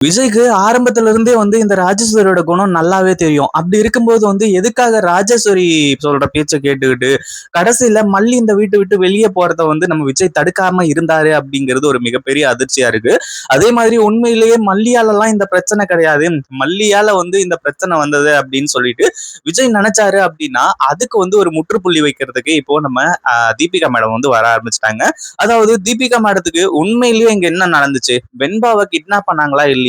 விஜய்க்கு ஆரம்பத்துல இருந்தே இந்த ராஜேஸ்வரியோட குணம் நல்லாவே தெரியும். அப்படி இருக்கும்போது எதுக்காக ராஜேஸ்வரி சொல்ற பேச்ச கேட்டுக்கிட்டு, கடைசியில மல்லி இந்த வீட்ட விட்டு வெளிய போறத நம்ம விஜய் தடுக்காம இருந்தாரு அப்படிங்கிறது ஒரு மிகப்பெரிய அதிர்ச்சியா இருக்கு. அதே மாதிரி உண்மையிலேயே மல்லியாலலாம் இந்த பிரச்சனை கிடையாது. மல்லியால இந்த பிரச்சனை வந்தது அப்படின்னு சொல்லிட்டு விஜய் நினைச்சாரு அப்படின்னா, அதுக்கு ஒரு முற்றுப்புள்ளி வைக்கிறதுக்கு இப்போ நம்ம தீபிகா மேடம் வர ஆரம்பிச்சுட்டாங்க. அதாவது தீபிகா மேடத்துக்கு உண்மையிலேயே இங்க என்ன நடந்துச்சு? வெண்பாவை கிட்னாப் பண்ணாங்களா இல்லையா?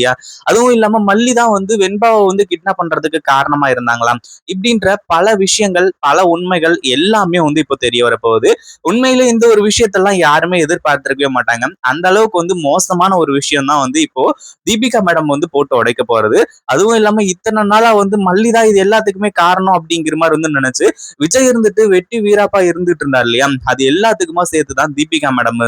அதுவும் இல்லாம மல்லி தான் வெண்பாவை கிட்னாப் பண்றதுக்கு காரணமா இருந்தாங்களாம். இப்படின்ற பல விஷயங்கள், பல உண்மைகள் எல்லாமே இப்போ தெரிய வரப்போகுது. உண்மையிலே இந்த ஒரு விஷயத்தெல்லாம் யாருமே எதிர்பார்த்திருக்கவே மாட்டாங்க. அந்த அளவுக்கு மோசமான ஒரு விஷயம் தான் இப்போ தீபிகா மேடம் போட்டு உடைக்க போறது. அதுவும் இல்லாம இத்தனை நாளா மல்லி தான் இது எல்லாத்துக்குமே காரணம் அப்படிங்கிற மாதிரி நினைச்சு விஜய் இருந்துட்டு வெட்டி வீராப்பா இருந்துட்டு இருந்தார் இல்லையா, அது எல்லாத்துக்குமா சேர்த்துதான் தீபிகா மேடம்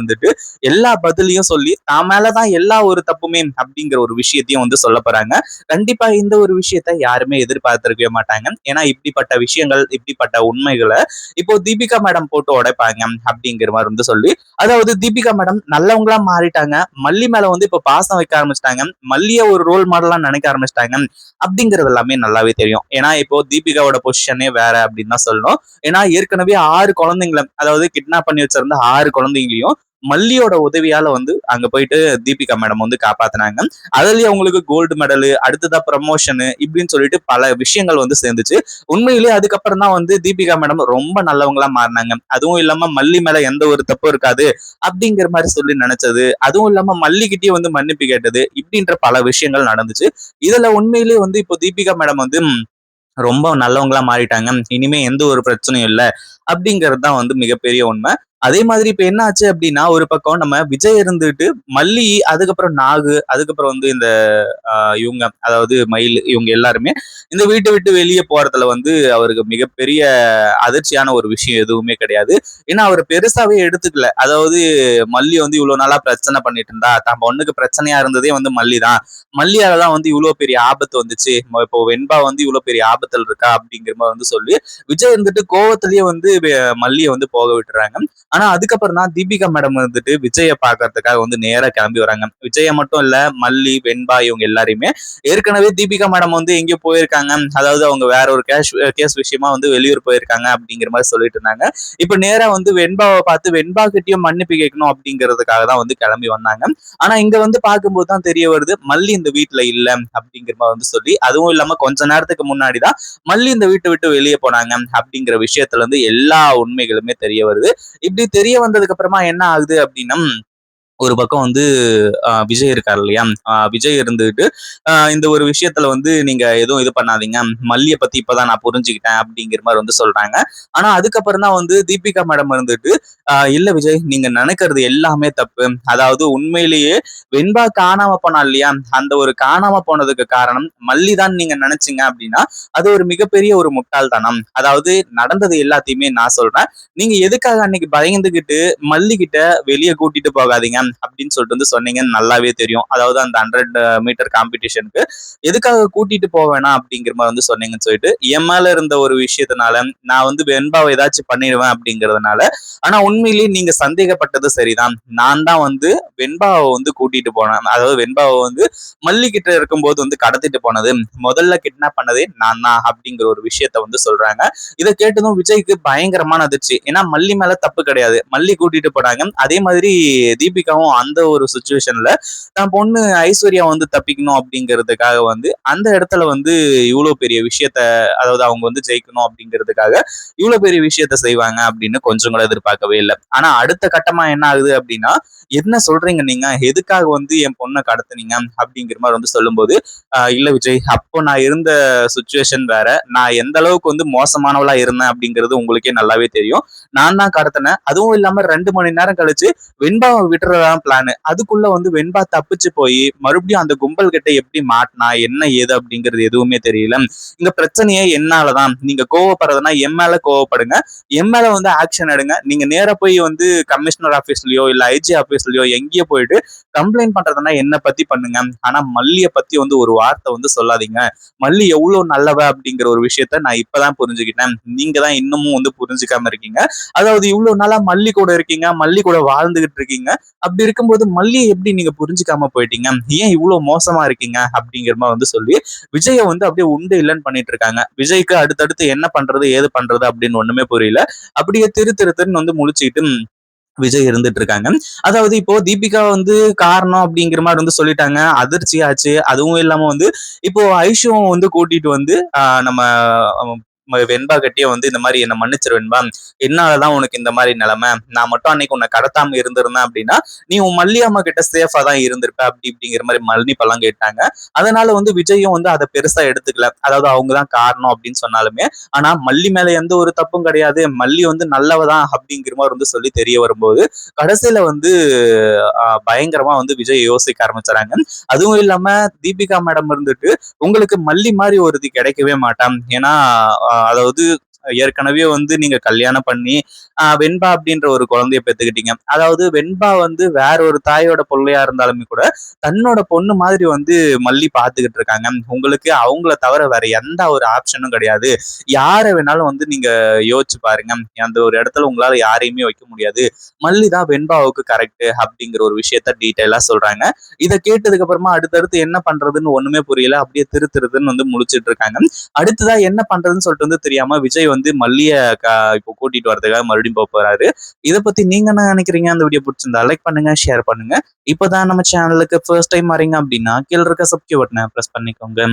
எல்லா பதிலையும் சொல்லி தான் மேலதான் எல்லா ஒரு தப்புமே அப்படிங்கிற ஒரு விஷயத்தையும் சொல்ல போறாங்க. கண்டிப்பா இந்த ஒரு விஷயத்த யாருமே எதிர்பார்த்திருக்கவே மாட்டாங்க. ஏன்னா இப்படிப்பட்ட விஷயங்கள், இப்படிப்பட்ட உண்மைகளை இப்போ தீபிகா மேடம் போட்டு உடைப்பாங்க அப்படிங்கிற மாதிரி சொல்லி, அதாவது தீபிகா மேடம் நல்லவங்களா மாறிட்டாங்க. மல்லி மேல இப்ப பாசம் வைக்க ஆரம்பிச்சிட்டாங்க. மல்லிய ஒரு ரோல் மாடலா நினைக்க ஆரம்பிச்சிட்டாங்க அப்படிங்கிறது எல்லாமே நல்லாவே தெரியும். ஏன்னா இப்போ தீபிகாவோட பொசிஷனே வேற அப்படின்னு தான் சொல்லணும். ஏன்னா ஏற்கனவே 6 குழந்தைங்களை, அதாவது கிட்னாப் பண்ணி வச்சிருந்த 6 குழந்தைங்களையும் மல்லியோட உதவியால அங்க போயிட்டு தீபிகா மேடம் காப்பாத்தினாங்க. அதுலயே அவங்களுக்கு கோல்டு மெடலு, அடுத்ததா ப்ரமோஷனு இப்படின்னு சொல்லிட்டு பல விஷயங்கள் சேர்ந்துச்சு. உண்மையிலேயே அதுக்கப்புறம் தான் தீபிகா மேடம் ரொம்ப நல்லவங்களா மாறினாங்க. அதுவும் இல்லாம மல்லி மேல எந்த ஒரு தப்பும் இருக்காது அப்படிங்கிற மாதிரி சொல்லி நினைச்சது, அதுவும் இல்லாம மல்லிகிட்டயே மன்னிப்பு கேட்டது, இப்படின்ற பல விஷயங்கள் நடந்துச்சு. இதுல உண்மையிலேயே இப்போ தீபிகா மேடம் ரொம்ப நல்லவங்களா மாறிட்டாங்க. இனிமே எந்த ஒரு பிரச்சனையும் இல்லை அப்படிங்கிறது தான் மிகப்பெரிய உண்மை. அதே மாதிரி இப்ப என்ன ஆச்சு அப்படின்னா, ஒரு பக்கம் நம்ம விஜய் இருந்துட்டு மல்லி, அதுக்கப்புறம் நாகு, அதுக்கப்புறம் இந்த இவங்க, அதாவது மயில், இவங்க எல்லாருமே இந்த வீட்டை விட்டு வெளியே போறதுல அவருக்கு மிகப்பெரிய அதிர்ச்சியான ஒரு விஷயம் எதுவுமே கிடையாது. ஏன்னா அவர் பெருசாவே எடுத்துக்கல. அதாவது மல்லி இவ்வளவு நாளா பிரச்சனை பண்ணிட்டு இருந்தா, தான் பொண்ணுக்கு பிரச்சனையா இருந்ததே மல்லி தான். மல்லியால தான் இவ்வளவு பெரிய ஆபத்து வந்துச்சு. இப்போ வெண்பா இவ்வளவு பெரிய ஆபத்துல இருக்கா அப்படிங்கிற மாதிரி சொல்லி விஜய் கோவத்திலேயே மல்லியை போக விட்டுறாங்க. ஆனா அதுக்கப்புறம் தான் தீபிகா மேடம் விஜய பாக்குறதுக்காக நேரா கிளம்பி வராங்க. விஜய மட்டும் இல்ல, மல்லி, வெண்பா இவங்க எல்லாருமே ஏற்கனவே தீபிகா மேடம் எங்கேயோ போயிருக்காங்க. அதாவது அவங்க வேற ஒரு கேஸ் விஷயமா வெளியூர் போயிருக்காங்க அப்படிங்கிற மாதிரி சொல்லிட்டு இருந்தாங்க. இப்ப நேரா வெண்பாவை பார்த்து வெண்பா கிட்டயும் மன்னிப்பு கேட்கணும் அப்படிங்கிறதுக்காக தான் கிளம்பி வந்தாங்க. ஆனா இங்க பார்க்கும்போது தான் தெரிய வருது, மல்லி இந்த வீட்டுல இல்ல அப்படிங்கிற மாதிரி சொல்லி, அதுவும் இல்லாம கொஞ்ச நேரத்துக்கு முன்னாடிதான் மல்லி இந்த வீட்டை விட்டு வெளியே போனாங்க அப்படிங்கிற விஷயத்துல எல்லா உண்மைகளுமே தெரிய வருது. இப்படி தெரிய வந்ததுக்கு அப்புறமா என்ன ஆகுது அப்படின்னா, ஒரு பக்கம் விஜய் இருக்காரு இல்லையா, விஜய் இருந்துட்டு இந்த ஒரு விஷயத்துல நீங்க எதுவும் இது பண்ணாதீங்க, மல்லியை பத்தி இப்பதான் நான் புரிஞ்சுக்கிட்டேன் அப்படிங்கிற மாதிரி சொல்றாங்க. ஆனா அதுக்கப்புறம் தான் தீபிகா மேடம் இருந்துட்டு, இல்ல விஜய், நீங்க நினைக்கிறது எல்லாமே தப்பு. அதாவது உண்மையிலேயே வெண்பா காணாம போனா இல்லையா, அந்த ஒரு காணாம போனதுக்கு காரணம் மல்லி தான் நீங்க நினைச்சீங்க அப்படின்னா அது ஒரு மிகப்பெரிய ஒரு முட்டாள்தனம். அதாவது நடந்தது எல்லாத்தையுமே நான் சொல்றேன். நீங்க எதுக்காக அன்னைக்கு பயந்துகிட்டு மல்லி கிட்ட வெளியே கூட்டிட்டு போகாதீங்க அப்படின்னு சொல்லிட்டு சொன்னீங்கன்னு நல்லாவே தெரியும். அதாவது அந்த 100 மீட்டர் காம்படிஷனுக்கு எதுக்காக கூட்டிட்டு போவேனா அப்படிங்கிற மாதிரி சொன்னீங்கன்னு சொல்லிட்டு, என் மேல இருந்த ஒரு விஷயத்தினால நான் வெண்பாவை ஏதாச்சும் பண்ணிடுவேன் அப்படிங்கிறதுனால. ஆனா உண்மையிலேயே நீங்க சந்தேகப்பட்டது சரிதான். நான் தான் வெண்பாவை கூட்டிட்டு போனேன். அதாவது வெண்பாவை மல்லி கிட்ட இருக்கும்போது கடத்திட்டு போனது, முதல்ல கிட்னாப் பண்ணதே நான் தான் அப்படிங்கிற ஒரு விஷயத்த சொல்றாங்க. இதை கேட்டதும் விஜய்க்கு பயங்கரமான அதிர்ச்சி. ஏன்னா மல்லி மேல தப்பு கிடையாது, மல்லி கூட்டிட்டு போனாங்க. அதே மாதிரி தீபிகாவும் அந்த ஒரு சுச்சுவேஷன்ல தான் பொண்ணு ஐஸ்வர்யா தப்பிக்கணும் அப்படிங்கிறதுக்காக அந்த இடத்துல இவ்வளவு பெரிய விஷயத்த, அதாவது அவங்க ஜெயிக்கணும் அப்படிங்கிறதுக்காக இவ்வளவு பெரிய விஷயத்த செய்வாங்க அப்படின்னு கொஞ்சம் கூட எதிர்பார்க்கவே இல்லை. ஆனா அடுத்த கட்டமா என்ன ஆகுது அப்படின்னா, என்ன சொல்றீங்க நீங்க, எதுக்காக என் பொண்ணை கடத்துனீங்க அப்படிங்கிற மாதிரி சொல்லும்போது, இல்ல விஜய், அப்போ நான் இருந்த சுச்சுவேஷன் வேற, நான் எந்த அளவுக்கு மோசமானவளா இருந்தேன் அப்படிங்கிறது உங்களுக்கே நல்லாவே தெரியும். நான் தான் கடத்தினேன். அதுவும் இல்லாம 2 மணி நேரம் கழிச்சு வெண்பாவை விட்டுறதான் பிளான். அதுக்குள்ள வெண்பா தப்பிச்சு போய் மறுபடியும் அந்த கும்பல் கிட்ட எப்படி மாட்டினா, என்ன ஏது அப்படிங்கிறது எதுவுமே தெரியல. இந்த பிரச்சனையே என்னாலதான். நீங்க கோவப்படுறதுனா என் மேல கோவப்படுங்க, என் மேல ஆக்ஷன் எடுங்க. நீங்க நேரா போய் கமிஷனர் ஆபீஸ்லயோ இல்ல ஐஜி ஆபீஸ்லயோ எங்கேயோ போயிட்டு கம்ப்ளைண்ட் பண்றதுன்னா என்ன பத்தி பண்ணுங்க. ஆனா மல்லிய பத்தி ஒரு வார்த்தை சொல்லாதீங்க. மல்லி எவ்வளவு நல்லவ அப்படிங்கிற ஒரு விஷயத்த நான் இப்பதான் புரிஞ்சுக்கிட்டேன். நீங்க தான் இன்னமும் புரிஞ்சுக்காம இருக்கீங்க. அதாவது இவ்வளவு நாளா மல்லி கூட இருக்கீங்க, மல்லி கூட வாழ்ந்துகிட்டு இருக்கீங்க. அப்படி இருக்கும்போது மல்லியை எப்படி நீங்க புரிஞ்சுக்காம போயிட்டீங்க, ஏன் இவ்வளவு மோசமா இருக்கீங்க அப்படிங்கிற மாதிரி வந்து சொல்லி விஜயை வந்து அப்படியே உண்டு இல்லைன்னு பண்ணிட்டு இருக்காங்க. விஜய்க்கு அடுத்தடுத்து என்ன பண்றது ஏது பண்றது அப்படின்னு ஒண்ணுமே புரியல. அப்படியே திரு திரு திருன்னு வந்து முழிச்சுக்கிட்டு விஜய் இருந்துட்டு இருக்காங்க. அதாவது இப்போ தீபிகா வந்து காரணம் அப்படிங்கிற மாதிரி வந்து சொல்லிட்டாங்க. அதிர்ச்சி ஆச்சு. அதுவும் இல்லாம வந்து இப்போ ஐஷுவும் வந்து கூட்டிட்டு வந்து நம்ம வெண்பா கட்டியே வந்து இந்த மாதிரி என்ன மன்னிச்சிரு வெண்பா, என்னாலதான் உனக்கு இந்த மாதிரி நிலைமை, நான் மட்டும் அன்னைக்கு உன்னை கடத்தாம இருந்திருந்தேன் அப்படின்னா நீ உன் மல்லியம்மா கிட்ட சேஃபா தான் இருந்திருப்ப அப்படி இப்படிங்கிற மாதிரி மன்னிப்பெல்லாம் கேட்டாங்க. அதனால வந்து விஜயும் வந்து அதை பெருசா எடுத்துக்கல. அதாவது அவங்கதான் காரணம் அப்படின்னு சொன்னாலுமே, ஆனா மல்லி மேல எந்த ஒரு தப்பும் கிடையாது, மல்லி வந்து நல்லவதான் அப்படிங்கிற மாதிரி வந்து சொல்லி தெரிய வரும்போது கடைசியில வந்து பயங்கரமா வந்து விஜய் யோசிக்க ஆரம்பிச்சாங்க. அதுவும் இல்லாம தீபிகா மேடம் இருந்துட்டு உங்களுக்கு மல்லி மாதிரி ஒருத்தி கிடைக்கவே மாட்டான், ஏன்னா அதாவது ஏற்கனவே வந்து நீங்க கல்யாணம் பண்ணி வெண்பா அப்படின்ற ஒரு குழந்தைய பெத்துக்கிட்டீங்க. அதாவது வெண்பா வந்து வேற ஒரு தாயோட பிள்ளையா இருந்தாலுமே கூட தன்னோட பொண்ணு மாதிரி வந்து மல்லி பாத்துக்கிட்டு இருக்காங்க. உங்களுக்கு அவங்கள தவிர வேற எந்த ஒரு ஆப்ஷனும் கிடையாது. யாரை வேணாலும் வந்து நீங்க யோசிச்சு பாருங்க, அந்த ஒரு இடத்துல உங்களால யாரையுமே வைக்க முடியாது, மல்லி தான் வெண்பாவுக்கு கரெக்ட் அப்படிங்கிற ஒரு விஷயத்த டீட்டெயிலா சொல்றாங்க. இதை கேட்டதுக்கு அப்புறமா அடுத்தடுத்து என்ன பண்றதுன்னு ஒண்ணுமே புரியல. அப்படியே திரு திருதுன்னு வந்து முழிச்சிட்டு இருக்காங்க. அடுத்ததா என்ன பண்றதுன்னு சொல்லிட்டு வந்து தெரியாம விஜய் வந்து மல்லிய இப்போ கூட்டிட்டு வரதுக்காக மறுபடியும் போறாரு. இதை பத்தி நீங்க என்ன நினைக்கிறீங்க? அந்த வீடியோ பிடிச்சிருந்தா லைக் பண்ணுங்க, ஷேர் பண்ணுங்க. இப்பதான் நம்ம சேனலுக்கு ஃபர்ஸ்ட் டைம் வரீங்க அப்படின்னா கீழ இருக்க சப்ஸ்கிரைப் பட்டனை பிரஸ் பண்ணிக்கோங்க.